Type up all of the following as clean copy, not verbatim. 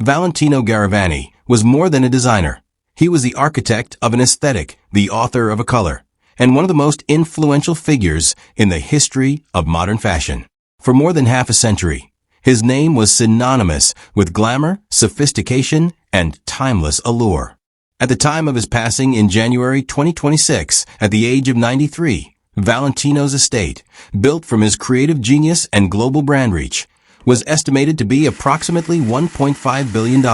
Valentino Garavani was more than a designer. He was the architect of an aesthetic, the author of a color, and one of the most influential figures in the history of modern fashion. For more than half a century, his name was synonymous with glamour, sophistication, and timeless allure. At the time of his passing in January 2026, at the age of 93, Valentino's estate, built from his creative genius and global brand reach, was estimated to be approximately $1.5 billion,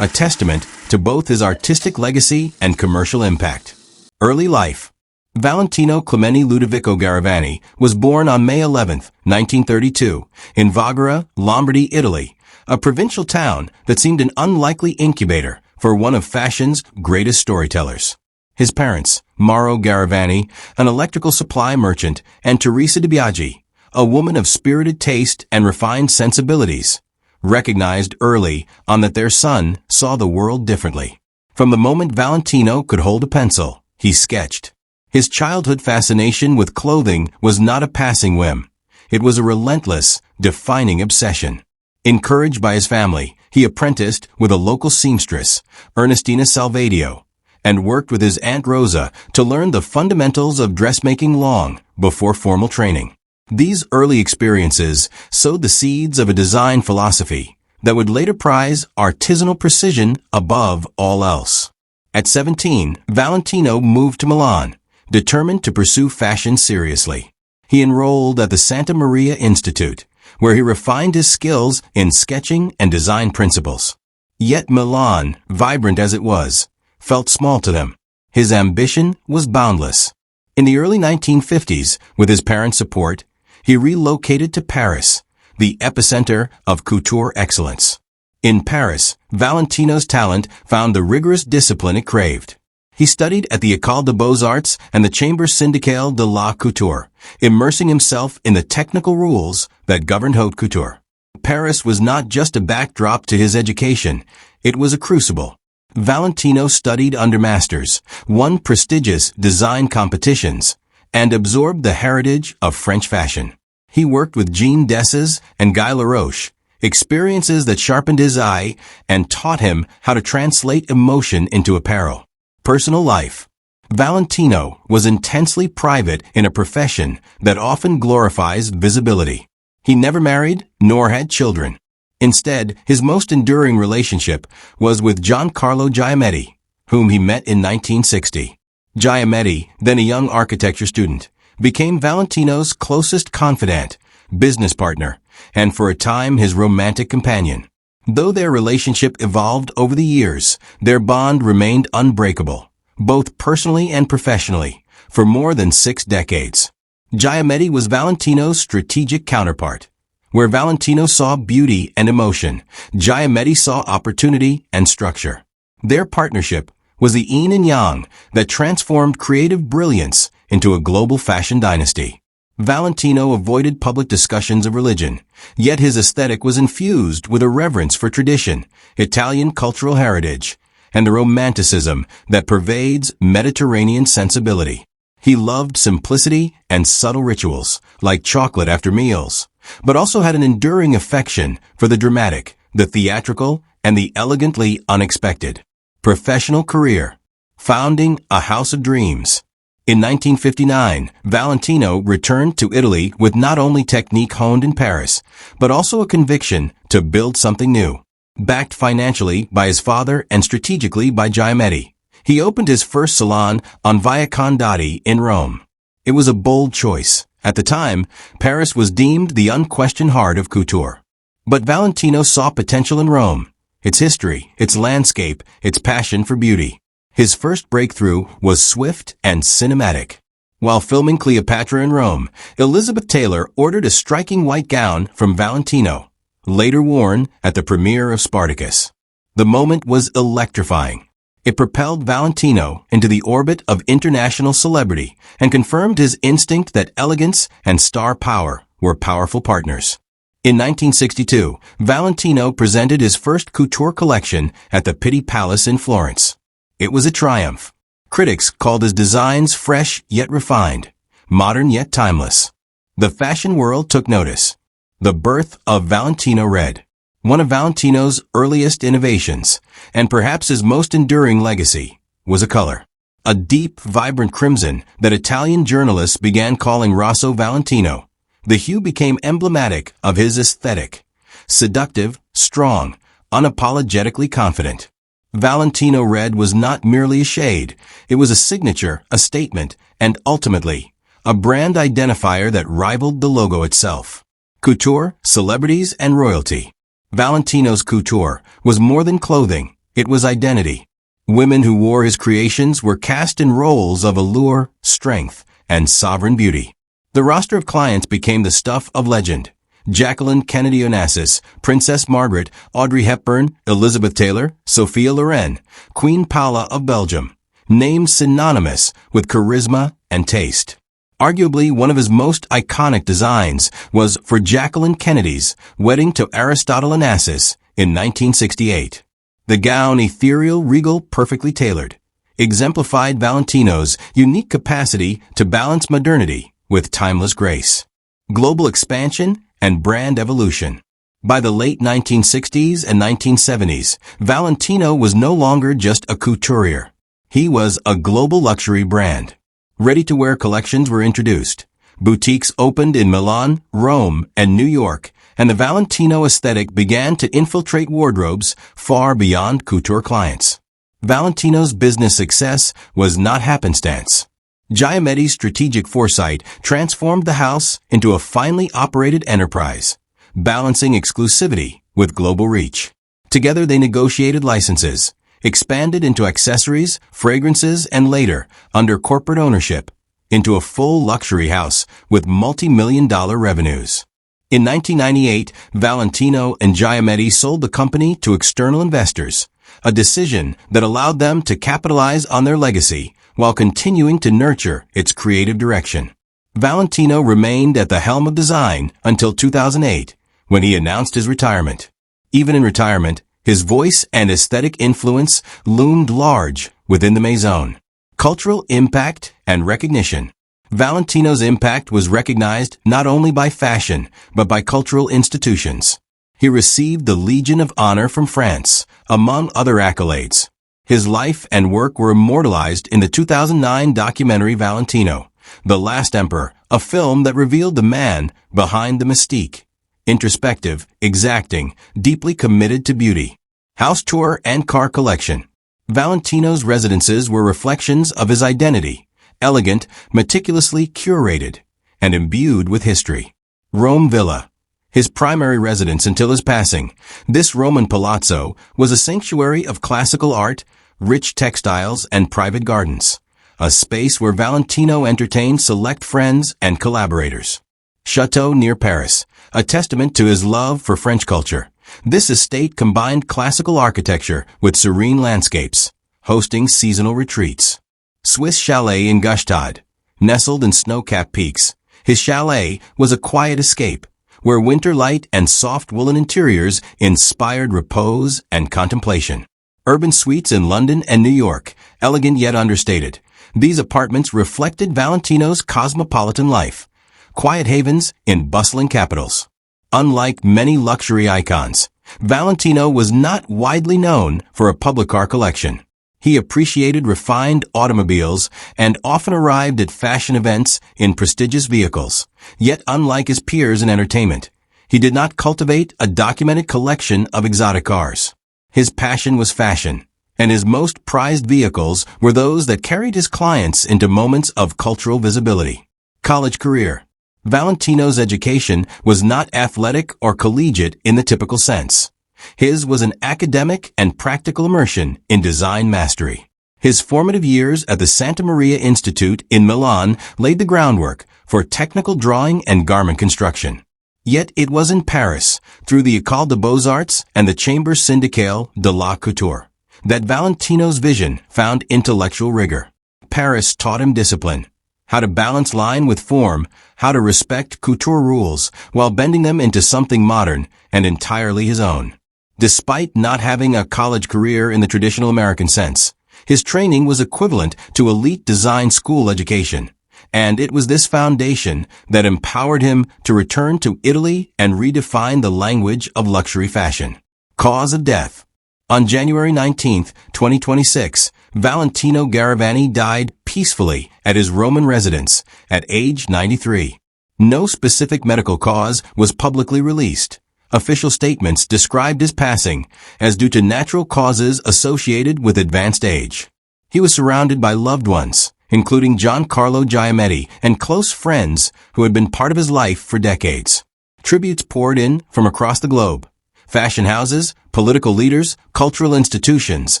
a testament to both his artistic legacy and commercial impact. Early life. Valentino Clemente Ludovico Garavani was born on May 11, 1932, in Voghera, Lombardy, Italy, a provincial town that seemed an unlikely incubator for one of fashion's greatest storytellers. His parents, Mauro Garavani, an electrical supply merchant, and Teresa Di Biagi, a woman of spirited taste and refined sensibilities, recognized early on that their son saw the world differently. From the moment Valentino could hold a pencil, he sketched. His childhood fascination with clothing was not a passing whim. It was a relentless, defining obsession. Encouraged by his family, he apprenticed with a local seamstress, Ernestina Salvadio, and worked with his Aunt Rosa to learn the fundamentals of dressmaking long before formal training. These early experiences sowed the seeds of a design philosophy that would later prize artisanal precision above all else. At 17, Valentino moved to Milan, determined to pursue fashion seriously. He enrolled at the Santa Maria Institute, where he refined his skills in sketching and design principles. Yet Milan, vibrant as it was, felt small to him. His ambition was boundless. In the early 1950s, with his parents' support, he relocated to Paris, the epicenter of couture excellence. In Paris, Valentino's talent found the rigorous discipline it craved. He studied at the École des Beaux-Arts and the Chambre syndicale de la Couture, immersing himself in the technical rules that governed haute couture. Paris was not just a backdrop to his education, it was a crucible. Valentino studied under masters, won prestigious design competitions, and absorbed the heritage of French fashion. He worked with Jean Desses and Guy Laroche, experiences that sharpened his eye and taught him how to translate emotion into apparel. Personal life. Valentino was intensely private in a profession that often glorifies visibility. He never married nor had children. Instead, his most enduring relationship was with Giancarlo Giammetti, whom he met in 1960. Giammetti, then a young architecture student, became Valentino's closest confidant, business partner, and for a time his romantic companion. Though their relationship evolved over the years, their bond remained unbreakable, both personally and professionally, for more than 6 decades. Giammetti was Valentino's strategic counterpart. Where Valentino saw beauty and emotion, Giammetti saw opportunity and structure. Their partnership was the yin and yang that transformed creative brilliance into a global fashion dynasty. Valentino avoided public discussions of religion, yet his aesthetic was infused with a reverence for tradition, Italian cultural heritage, and the romanticism that pervades Mediterranean sensibility. He loved simplicity and subtle rituals, like chocolate after meals, but also had an enduring affection for the dramatic, the theatrical, and the elegantly unexpected. Professional career. Founding a house of dreams. In 1959, Valentino returned to Italy with not only technique honed in Paris, but also a conviction to build something new. Backed financially by his father and strategically by Giammetti, he opened his first salon on Via Condotti in Rome. It was a bold choice. At the time, Paris was deemed the unquestioned heart of couture. But Valentino saw potential in Rome, its history, its landscape, its passion for beauty. His first breakthrough was swift and cinematic. While filming Cleopatra in Rome, Elizabeth Taylor ordered a striking white gown from Valentino, later worn at the premiere of Spartacus. The moment was electrifying. It propelled Valentino into the orbit of international celebrity and confirmed his instinct that elegance and star power were powerful partners. In 1962, Valentino presented his first couture collection at the Pitti Palace in Florence. It was a triumph. Critics called his designs fresh yet refined, modern yet timeless. The fashion world took notice. The birth of Valentino Red. One of Valentino's earliest innovations, and perhaps his most enduring legacy, was a color. A deep, vibrant crimson that Italian journalists began calling Rosso Valentino. The hue became emblematic of his aesthetic. Seductive, strong, unapologetically confident. Valentino Red was not merely a shade. It was a signature, a statement, and ultimately, a brand identifier that rivaled the logo itself. Couture, celebrities, and royalty. Valentino's couture was more than clothing. It was identity. Women who wore his creations were cast in roles of allure, strength, and sovereign beauty. The roster of clients became the stuff of legend. Jacqueline Kennedy Onassis, Princess Margaret, Audrey Hepburn, Elizabeth Taylor, Sophia Loren, Queen Paula of Belgium. Names synonymous with charisma and taste. Arguably one of his most iconic designs was for Jacqueline Kennedy's wedding to Aristotle Onassis in 1968. The gown, ethereal, regal, perfectly tailored, exemplified Valentino's unique capacity to balance modernity with timeless grace. Global expansion and brand evolution. By the late 1960s and 1970s, Valentino was no longer just a couturier. He was a global luxury brand. Ready-to-wear collections were introduced. Boutiques opened in Milan, Rome, and New York, and the Valentino aesthetic began to infiltrate wardrobes far beyond couture clients. Valentino's business success was not happenstance. Giammetti's strategic foresight transformed the house into a finely operated enterprise, balancing exclusivity with global reach. Together they negotiated licenses, expanded into accessories, fragrances, and later, under corporate ownership, into a full luxury house with multi-million-dollar revenues. In 1998, Valentino and Giammetti sold the company to external investors, a decision that allowed them to capitalize on their legacy while continuing to nurture its creative direction. Valentino remained at the helm of design until 2008, when he announced his retirement. Even in retirement, his voice and aesthetic influence loomed large within the Maison. Cultural impact and recognition. Valentino's impact was recognized not only by fashion, but by cultural institutions. He received the Legion of Honor from France, among other accolades. His life and work were immortalized in the 2009 documentary Valentino, The Last Emperor, a film that revealed the man behind the mystique. Introspective, exacting, deeply committed to beauty. House tour and car collection. Valentino's residences were reflections of his identity, elegant, meticulously curated, and imbued with history. Rome Villa. His primary residence until his passing, this Roman palazzo was a sanctuary of classical art, rich textiles, and private gardens, a space where Valentino entertained select friends and collaborators. Chateau near Paris, a testament to his love for French culture. This estate combined classical architecture with serene landscapes, hosting seasonal retreats. Swiss Chalet in Gstaad, nestled in snow-capped peaks, his chalet was a quiet escape, where winter light and soft woolen interiors inspired repose and contemplation. Urban suites in London and New York, elegant yet understated. These apartments reflected Valentino's cosmopolitan life, quiet havens in bustling capitals. Unlike many luxury icons, Valentino was not widely known for a public car collection. He appreciated refined automobiles and often arrived at fashion events in prestigious vehicles. Yet unlike his peers in entertainment, he did not cultivate a documented collection of exotic cars. His passion was fashion, and his most prized vehicles were those that carried his clients into moments of cultural visibility. College career. Valentino's education was not athletic or collegiate in the typical sense. His was an academic and practical immersion in design mastery. His formative years at the Santa Maria Institute in Milan laid the groundwork for technical drawing and garment construction. Yet it was in Paris, through the École des Beaux-Arts and the Chambre syndicale de la Couture, that Valentino's vision found intellectual rigor. Paris taught him discipline, how to balance line with form, how to respect couture rules while bending them into something modern and entirely his own. Despite not having a college career in the traditional American sense, his training was equivalent to elite design school education. And it was this foundation that empowered him to return to Italy and redefine the language of luxury fashion. Cause of death. On January 19, 2026, Valentino Garavani died peacefully at his Roman residence at age 93. No specific medical cause was publicly released. Official statements described his passing as due to natural causes associated with advanced age. He was surrounded by loved ones, including Giancarlo Giammetti and close friends who had been part of his life for decades. Tributes poured in from across the globe. Fashion houses, political leaders, cultural institutions,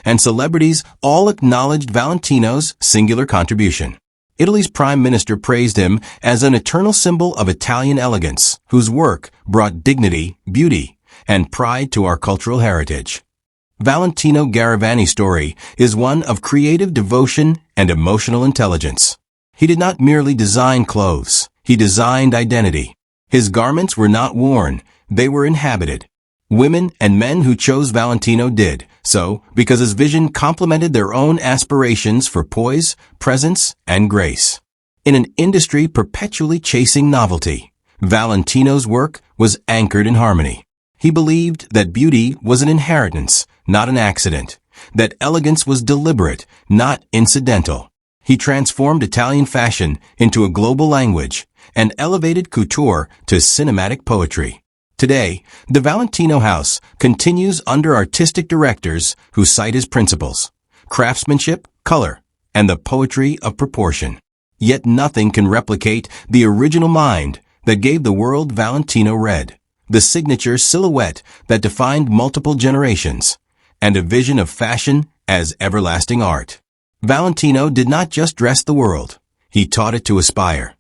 and celebrities all acknowledged Valentino's singular contribution. Italy's prime minister praised him as an eternal symbol of Italian elegance, whose work brought dignity, beauty, and pride to our cultural heritage. Valentino Garavani's story is one of creative devotion and emotional intelligence. He did not merely design clothes, he designed identity. His garments were not worn, they were inhabited. Women and men who chose Valentino did so because his vision complemented their own aspirations for poise, presence, and grace. In an industry perpetually chasing novelty, Valentino's work was anchored in harmony. He believed that beauty was an inheritance, not an accident, that elegance was deliberate, not incidental. He transformed Italian fashion into a global language and elevated couture to cinematic poetry. Today, the Valentino House continues under artistic directors who cite his principles: craftsmanship, color, and the poetry of proportion. Yet nothing can replicate the original mind that gave the world Valentino red, the signature silhouette that defined multiple generations, and a vision of fashion as everlasting art. Valentino did not just dress the world, he taught it to aspire.